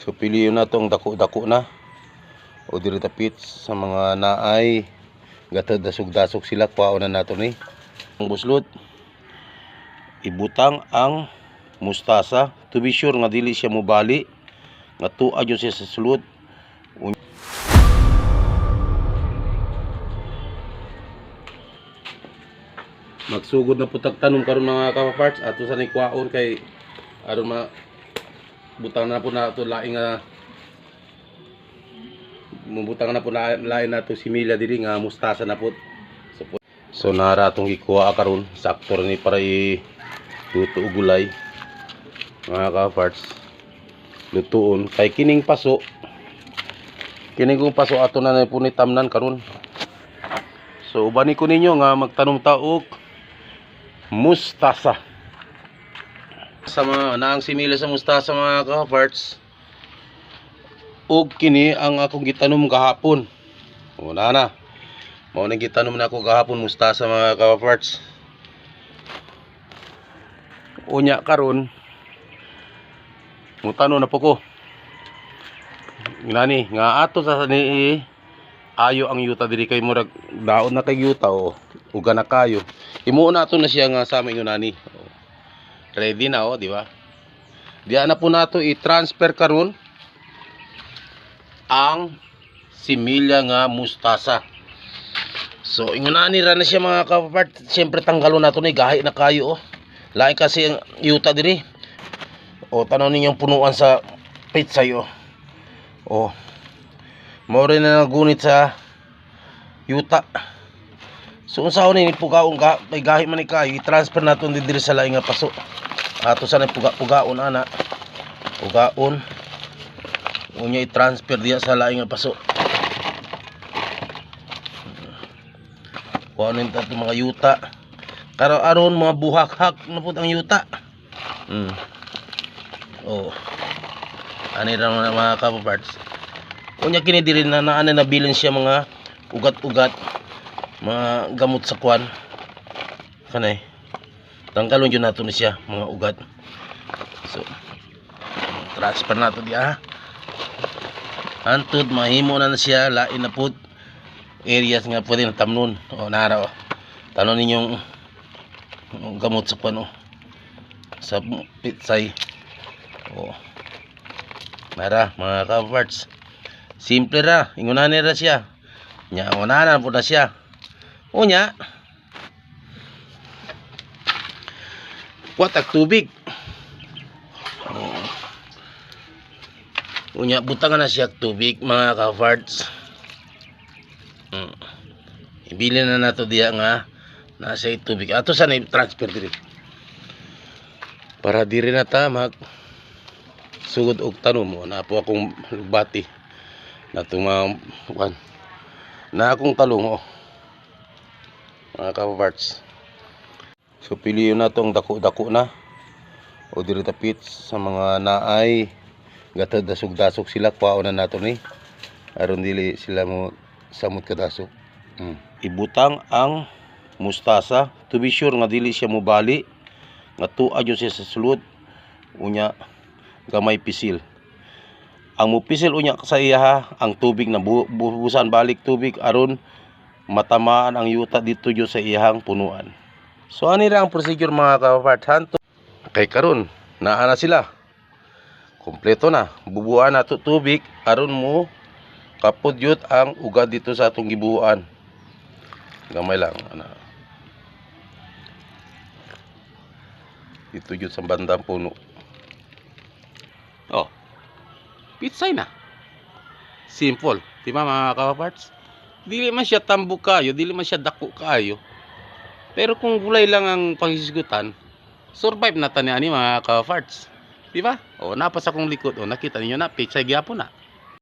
So piliyon na tong dako-dako na o diri tapit sa mga naay gatad dasog-dasog sila kuhaon na nato ni. Ang buslot ibutang ang mustasa to be sure nga dili siya mobali nga tuad yun siya sa sulod. Magsugod na putag tanom karon mga kaparts ato sa ni kuhaon kay aron butang na po na ito laing mubutang na po lain na ito similya diri nga mustasa na po. So nara atong gikuha karon sakto ni para luto og gulay mga ka-parts. Lutuon kay kining paso kung paso ato na po ni tamnan karon. So ubani ko ninyo nga magtanom ta og mustasa. Sa mga naang simila sa mustasa mga ka-parts ug kini ang akong gitanom gahapon. Una na mao nang gitanom na ako gahapon mustasa mga ka-parts. Unya karon mutano na po ko nani nga ato sa ni ayo ang yuta diri kay murag daon na kay yuta o uga na kayo imo na ato na siya nga sa amin nani. Ready na di ba? Diyan na po nato i-transfer karon ang similya nga mustasa. So ingunani ra na siya mga kapapart. Siyempre tanggalon nato ni gahi na kayo lain kasi ang yuta diri. O tanaw ninyong punuan sa pizza yo. O mao rin na nagunit sa yuta. So unsaon ni pugaon ka may gahi man ni kayo i-transfer nato diri sa laing nga paso. Ato sa pugaon ana. Pugaon. Unya i-transfer diya sa laing nga paso. Kuhanin nato mga yuta. Karon aron mga buhak-hak na pud ang yuta. Oh. Ani ra mga kaparts. Unya kini diri na nabilin siya mga ugat-ugat, mga gamot sa kwan. Kanay. Tanggalon yun nato ni siya mga ugat. So transfer nato diya. Antud mahimo na siya lain na pud areas nga pwede na tamnon. O nara o. Tanon ninyong gamot sa kwan o. Sa pitsay. O. Nara mga kaparts. Simple ra, ingunan ra siya. Nya unahan po na siya. Unya watak tubig. Unya butangan na siya tubig mga ka-farts. Ibili na nato diya nga nasa tubig. Ato sa transfer diri. Para diri na ta mag sugod og tanom mo na po akong lugbati. Natong mga na akong talong mga ka-farts. So piliyon na tong dako-dako na o diri tapit sa mga naay gatad dasog-dasog sila kuhaon na nato ni aron dili sila mo samot kadasok. Ibutang ang mustasa to be sure nga dili siya mobali nga tuad yun siya sa sulod. Unya gamay pisil. Ang mupisil unya sa iya ang tubig na bubusan balik tubig aron matamaan ang yuta dito yo sa iyang punuan. So ani ra ang procedure mga kaparts. Kay karon naa na sila. Kompleto na. Bubuan nato tubig aron mo kapudyot ang ugat dito sa atong gibuan. Gamay lang ana. Dito jud sa bandang puno. Oh. Pitsay na. Simple. Di ba mga kaparts? Dili man siya tambok kayo, dili man siya dako kayo. Pero kung gulay lang ang panghisgutan, survive na tani ani mga ka-farts. Di ba? O napas akong likod, o nakita niyo na pitsay gyapon na.